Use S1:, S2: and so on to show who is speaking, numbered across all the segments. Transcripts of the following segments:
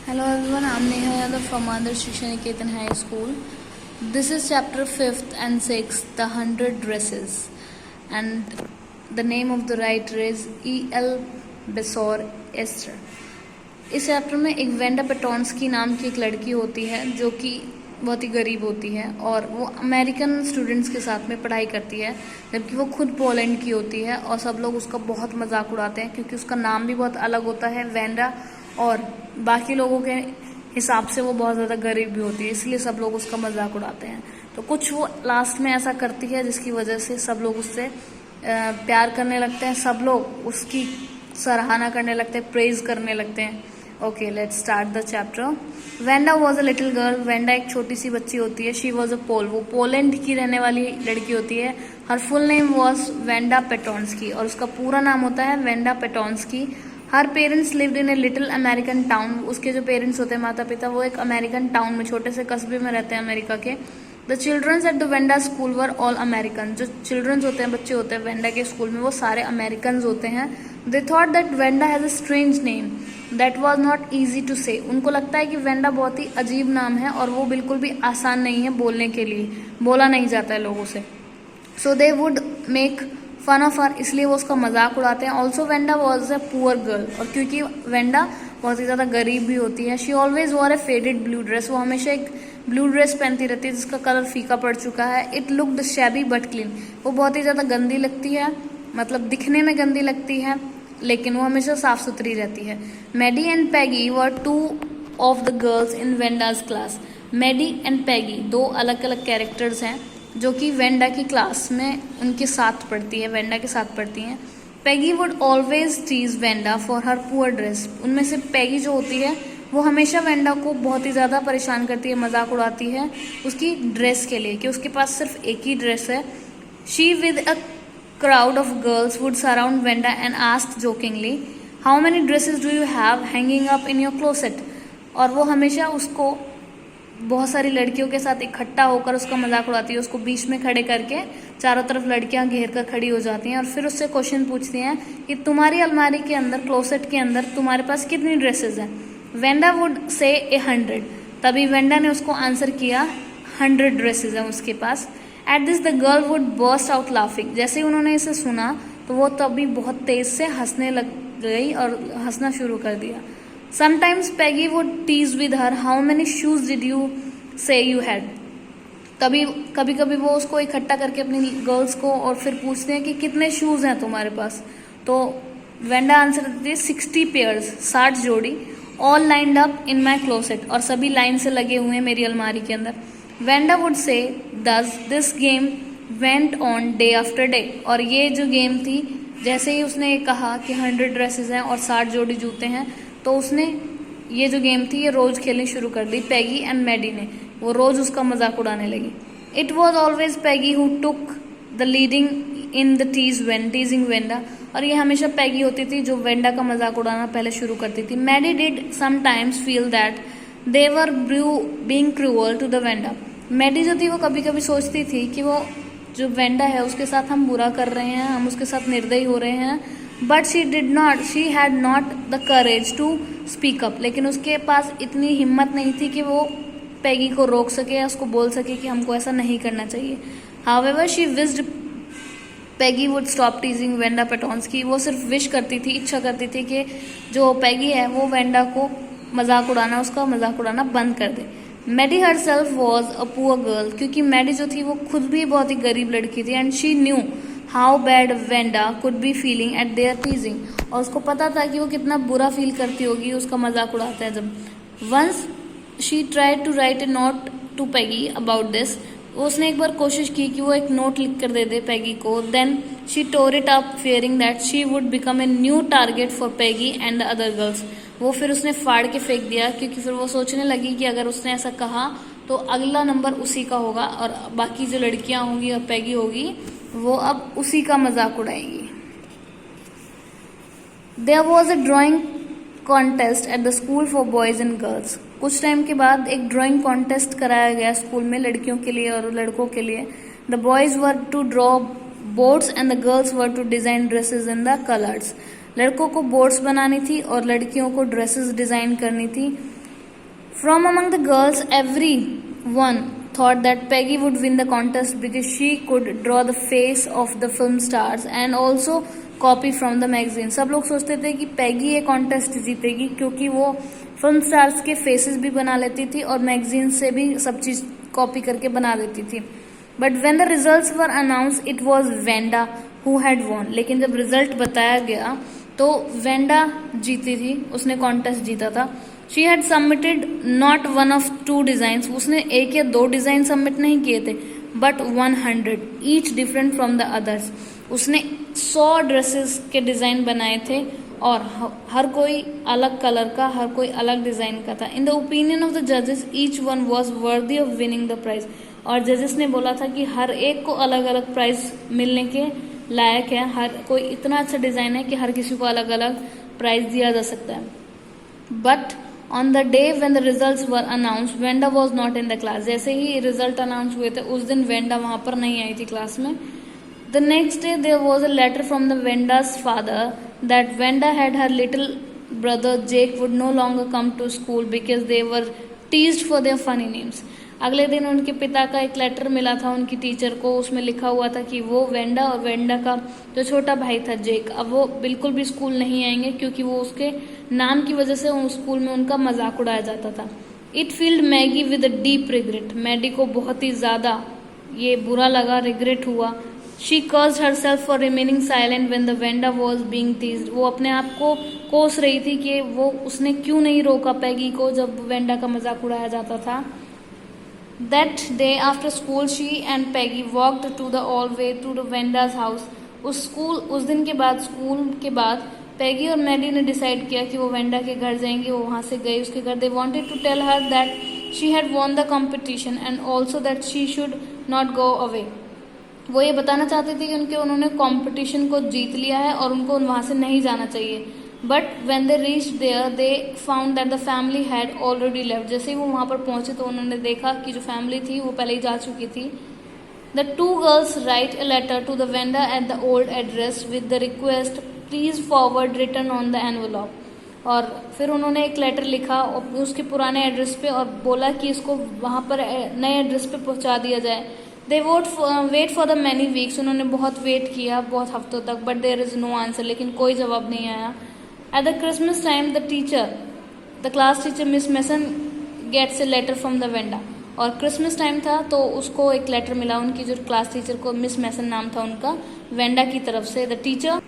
S1: Hello everyone, I'm Neha Yadav from Adarsh Shiksha Niketan High School. This is chapter 5th and 6th, The 100 Dresses. And the name of the writer is E.L. Besor Esther. इस chapter में एक Wanda पेटोन्स्की नाम की एक लड़की होती है जो कि बहुत ही गरीब होती है और वो अमेरिकन स्टूडेंट्स के साथ में पढ़ाई करती है, जबकि वो खुद पोलैंड की होती है और सब लोग उसका बहुत मजाक उड़ाते हैं क्योंकि उसका नाम भी बहुत अलग होता है वेंडा, और बाकी लोगों के हिसाब से वो बहुत ज़्यादा गरीब भी होती है, इसलिए सब लोग उसका मजाक उड़ाते हैं। तो कुछ वो लास्ट में ऐसा करती है जिसकी वजह से सब लोग उससे प्यार करने लगते हैं, सब लोग उसकी सराहना करने लगते हैं, प्रेज करने लगते हैं। Okay, let's start the chapter. Wanda was a little girl. Wanda एक छोटी सी बच्ची होती है। शी वॉज अ पोल, वो पोलैंड की रहने वाली लड़की होती है। Her full name was Wanda Petronski, और उसका पूरा नाम होता है Wanda Petronski. Her parents lived in a little American town. उसके जो पेरेंट्स होते हैं, माता पिता, वो एक अमेरिकन टाउन में, छोटे से कस्बे में रहते हैं अमेरिका के। The childrens at the Wanda school were all American. जो चिल्ड्रंस होते हैं, बच्चे होते हैं वेंडा के स्कूल में, वो सारे अमेरिकन होते हैं। They thought that Wanda has a strange name that was not easy to say. उनको लगता है कि वेंडा बहुत ही अजीब नाम है और वो बिल्कुल भी आसान नहीं है बोलने के लिए, बोला नहीं जाता है लोगों से। So they would make fun of her, इसलिए वो उसका मजाक उड़ाते हैं। Also Wanda was a poor girl, और क्योंकि वेंडा बहुत ही ज़्यादा गरीब भी होती है। She always war A faded blue dress. वो हमेशा एक ब्लू ड्रेस पहनती रहती है जिसका कलर फीका पड़ चुका है। It looked shabby but clean. वो बहुत ही ज़्यादा गंदी लगती है, मतलब दिखने में गंदी लगती है, लेकिन वो हमेशा साफ सुथरी रहती है। Maddie and Peggy were two of the girls in Wanda's class. Maddie and Peggy दो अलग अलग कैरेक्टर्स हैं जो कि वेंडा की क्लास में उनके साथ पढ़ती है, वेंडा के साथ पढ़ती हैं। Peggy would always tease Wanda for her poor dress. उनमें से पैगी जो होती है वो हमेशा वेंडा को बहुत ही ज़्यादा परेशान करती है, मजाक उड़ाती है उसकी ड्रेस के लिए कि उसके पास सिर्फ एक ही ड्रेस है। She with a crowd of girls would surround Venda and asked jokingly, "How many dresses do you have hanging up in your closet?" और वो हमेशा उसको बहुत सारी लड़कियों के साथ इकट्ठा होकर उसका मजाक उड़ाती है, उसको बीच में खड़े करके चारों तरफ लड़कियां घेर कर खड़ी हो जाती हैं और फिर उससे क्वेश्चन पूछती हैं कि तुम्हारी अलमारी के अंदर, क्लोसेट के अंदर तुम्हारे पास कितनी ड्रेसेस हैं। Wanda would say 100। तभी वेंडा ने उसको आंसर किया 100 ड्रेसेस हैं उसके पास। At this the girl would burst out laughing. जैसे ही उन्होंने इसे सुना तो वो तभी बहुत तेज से हंसने लग गई और हंसना शुरू कर दिया। Sometimes Peggy would tease with her, how many shoes did you say you had. कभी कभी वो उसको इकट्ठा करके अपनी गर्ल्स को और फिर पूछते हैं कि कितने शूज हैं तुम्हारे पास। तो वेंडा आंसर देती है 60 पेयर्स, 60 जोड़ी, all lined up in my closet, और सभी लाइन से लगे हुए हैं मेरी अलमारी के अंदर। Wanda would say thus this game went on day after day। और ये जो गेम थी, जैसे ही उसने ये कहा कि 100 ड्रेसेस हैं और 60 जोड़ी जूते हैं, तो उसने ये जो गेम थी ये रोज खेलनी शुरू कर दी। पैगी एंड मैडी ने, वो रोज उसका मजाक उड़ाने लगी। It was always Peggy who took the leading in the टीजिंग Wanda, और ये हमेशा पैगी होती थी जो वेंडा का मजाक उड़ाना पहले शुरू करती थी। Maddie did sometimes feel that they were being cruel to the Wanda. Maddie जो थी वो कभी कभी सोचती थी कि वो जो वेंडा है उसके साथ हम बुरा कर रहे हैं, हम उसके साथ निर्दयी हो रहे हैं। But she had not the courage to speak up. लेकिन उसके पास इतनी हिम्मत नहीं थी कि वो पैगी को रोक सके या उसको बोल सके कि हमको ऐसा नहीं करना चाहिए। However she wished Peggy would stop teasing Wanda Petronski. वो सिर्फ विश करती थी, इच्छा करती थी कि जो पैगी है वो वेंडा को उसका मजाक उड़ाना बंद कर दे। Maddy herself was a poor girl, क्योंकि मैडी जो थी वो खुद भी बहुत ही गरीब लड़की थी। And she knew how bad Wanda could be feeling at there टीजिंग, और उसको पता था कि वो कितना बुरा फील करती होगी उसका मजाक उड़ाता है जब। Once she tried to write a note to Peggy about this. उसने एक बार कोशिश की कि वो एक नोट लिख कर दे दे पैगी को। Then she tore it up fearing that she would become a new target for Peggy and the other girls. वो फिर उसने फाड़ के फेंक दिया, क्योंकि फिर वो सोचने लगी कि अगर उसने ऐसा कहा तो अगला नंबर उसी का होगा और बाकी जो लड़कियां होंगी और पैगी होगी वो अब उसी का मजाक उड़ाएंगी। There was a drawing contest at the school for boys and girls. कुछ टाइम के बाद एक ड्राइंग कॉन्टेस्ट कराया गया स्कूल में लड़कियों के लिए और लड़कों के लिए। The boys were to draw boards and the girls were to design dresses in the colours. लड़कों को बोर्ड्स बनानी थी और लड़कियों को ड्रेसेस डिजाइन करनी थी। From among the girls, everyone thought that Peggy would win the contest because she could draw the face of the film stars and also copy from the magazine. सब लोग सोचते थे कि पैगी ये कॉन्टेस्ट जीतेगी क्योंकि वो फिल्म स्टार्स के फेसेस भी बना लेती थी और मैगजीन से भी सब चीज कॉपी करके बना देती थी. But when the results were announce it was Wanda who had won. लेकिन जब रिजल्ट बताया गया तो वेंडा जीती थी, उसने कॉन्टेस्ट जीता था. She had submitted not one of two design. उसने एक या दो डिजाइन सबमिट नहीं किए थे but 100 each different from the others. उसने 100 ड्रेसेस के डिजाइन बनाए थे और हर कोई अलग कलर का, हर कोई अलग डिजाइन का था. In the opinion of the जजेस each one was worthy of winning the prize. और जजेस ने बोला था कि हर एक को अलग अलग प्राइज मिलने के लायक है. हर कोई इतना अच्छा डिजाइन है कि हर किसी को अलग अलग प्राइज दिया जा सकता है. But on the day when the results were announce Wanda was not in the class. जैसे ही रिजल्ट अनाउंस हुए थे उस दिन वेंडा वहां पर नहीं आई थी क्लास में. The next day there was a letter from the Wenda's father that Wenda had her little brother Jake would no longer come to school because they were teased for their funny names. अगले दिन उनके पिता का एक letter मिला था उनकी teacher को. उसमें लिखा हुआ था कि वो वेंडा और वेंडा का जो छोटा भाई था जेक, अब वो बिल्कुल भी स्कूल नहीं आएंगे क्योंकि वो उसके नाम की वजह से स्कूल में उनका मजाक उड़ाया जाता था. It filled Maggie with a deep regret. Maddie को बहुत ही ज्यादा ये बुरा लगा, रिग्रेट हुआ. She cursed herself for remaining silent when the Wanda was being teased. वो अपने आप को कोस रही थी कि वो उसने क्यों नहीं रोका पैगी को जब वेंडा का मजाक उड़ाया जाता था. That day after school, she and Peggy walked to the all way to the Venda's house. उस दिन के बाद स्कूल के बाद पैगी और मैडी ने डिसाइड किया कि वो वेंडा के घर जाएंगे. वो वहाँ से गए उसके घर. They wanted to tell her that she had won the competition and also that she should not go away. वो ये बताना चाहते थे कि उन्होंने कंपटीशन को जीत लिया है और उनको वहाँ से नहीं जाना चाहिए. But when they reach there they found that the family had already left. जैसे ही वो वहाँ पर पहुंचे तो उन्होंने देखा कि जो फैमिली थी वो पहले ही जा चुकी थी. The two girls write a letter to the Wanda at the old address with the request please forward return on the envelope. और फिर उन्होंने एक लेटर लिखा उसके पुराने एड्रेस पे और बोला कि इसको वहाँ पर नए एड्रेस पे पहुँचा दिया जाए. They wait for the many weeks. उन्होंने बहुत वेट किया, बहुत हफ्तों तक. But there is no answer. लेकिन कोई जवाब नहीं आया. At the Christmas time, the class teacher Miss Mason gets a letter from the Venda. और क्रिसमस टाइम था तो उसको एक लेटर मिला उनकी जो क्लास टीचर को मिस मैसन नाम था उनका, वेंडा की तरफ से. The teacher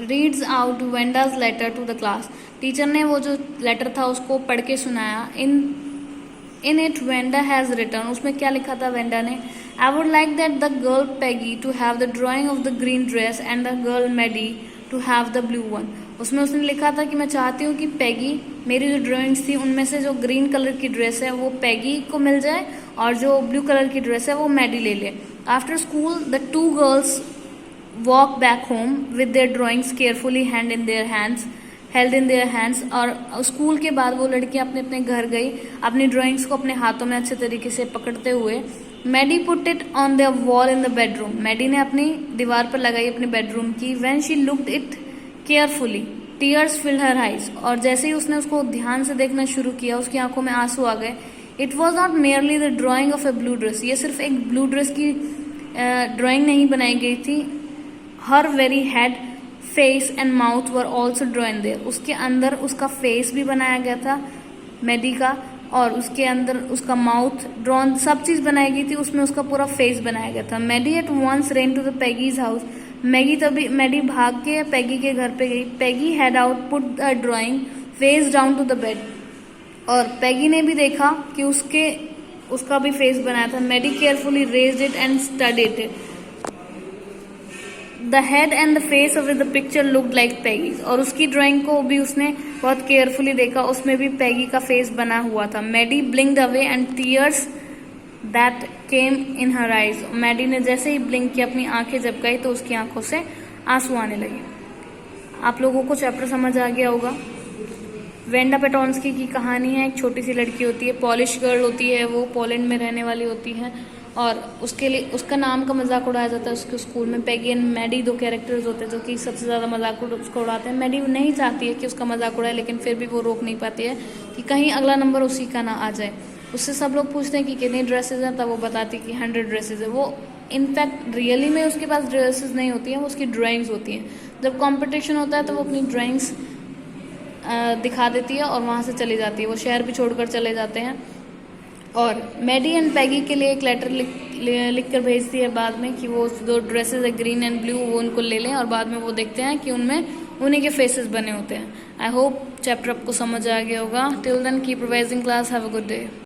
S1: reads out Wanda's letter to the class. Teacher ने वो जो लेटर था उसको पढ़ के सुनाया. In it Wanda has return. उसमें क्या लिखा था वेंडा ने? I would like that the girl Peggy to have the drawing of the green dress and the girl Maddie to have the blue one. उसमें उसने लिखा था कि मैं चाहती हूँ कि पैगी, मेरी जो ड्राइंग्स थी उनमें से जो ग्रीन कलर की ड्रेस है वो पैगी को मिल जाए और जो ब्लू कलर की ड्रेस है वो मैडी ले ले. After school the two girls walk back home with their drawings carefully held in their hands. और स्कूल के बाद वो लड़कियां अपने अपने घर गई अपनी ड्राइंग्स को अपने हाथों में अच्छे तरीके से पकड़ते हुए. Maddie put it on their wall in the bedroom. Maddie ने अपनी दीवार पर लगाई अपने बेडरूम की. When she looked it carefully tears filled her eyes. और जैसे ही उसने उसको ध्यान से देखना शुरू किया उसकी आंखों में आंसू आ गए. It was not merely the drying of A blue dress. ये सिर्फ एक ब्लू ड्रेस की ड्राइंग नहीं बनाई गई थी. Her very head face and mouth were also drawn there. उसके अंदर उसका फेस भी बनाया गया था मैडी का और उसके अंदर उसका माउथ ड्रॉन, सब चीज बनाई गई थी. उसमें उसका पूरा फेस बनाया गया था. Maddy at once ran to the Peggy's house. Maddy भाग के पैगी के घर पे गई. Peggy had out put the drawing face down to the bed. और पैगी ने भी देखा कि उसका भी फेस बनाया था. Maddie carefully raised it and studied it. The head and the face of the picture looked like Peggy's. और उसकी ड्राइंग को भी उसने बहुत केयरफुली देखा, उसमें भी पैगी का फेस बना हुआ था. Maddie blinked away and tears that came in her eyes. Maddie ने जैसे ही ब्लिंक की अपनी आंखें झपकाई तो उसकी आंखों से आंसू आने लगे. आप लोगों को चैप्टर समझ आ गया होगा. वेंडा पेटोन्स्की की कहानी है. एक छोटी सी लड़की होती है, पॉलिश गर्ल होती है, वो पोलैंड में रहने वाली होती है और उसके लिए उसका नाम का मजाक उड़ाया जाता है उसके स्कूल में। पैगी एंड मैडी 2 कैरेक्टर्स होते हैं जो कि सबसे ज़्यादा मजाक उसको उड़ाते हैं। मैडी नहीं चाहती है कि उसका मजाक उड़ाए, लेकिन फिर भी वो रोक नहीं पाती है कि कहीं अगला नंबर उसी का ना आ जाए। उससे सब लोग पूछते हैं कि कितनी ड्रेसेस हैं, तब वो बताती है कि 100 ड्रेसेस है। वो इनफैक्ट रियली में उसके पास ड्रेसेस नहीं होती हैं, वो उसकी ड्राइंग्स होती हैं। जब कंपटीशन होता है तो वो अपनी ड्राइंग्स दिखा देती है और वहाँ से चली जाती है। वो शहर भी छोड़कर चले जाते हैं और मैडी एंड पैगी के लिए एक लेटर लिख कर भेजती है बाद में कि वो 2 ड्रेसेस है ग्रीन एंड ब्लू, वो उनको ले लें। और बाद में वो देखते हैं कि उनमें उन्हीं के फेसेस बने होते हैं। आई होप चैप्टर आपको समझ आ गया होगा। Till then keep revising class, have a good day.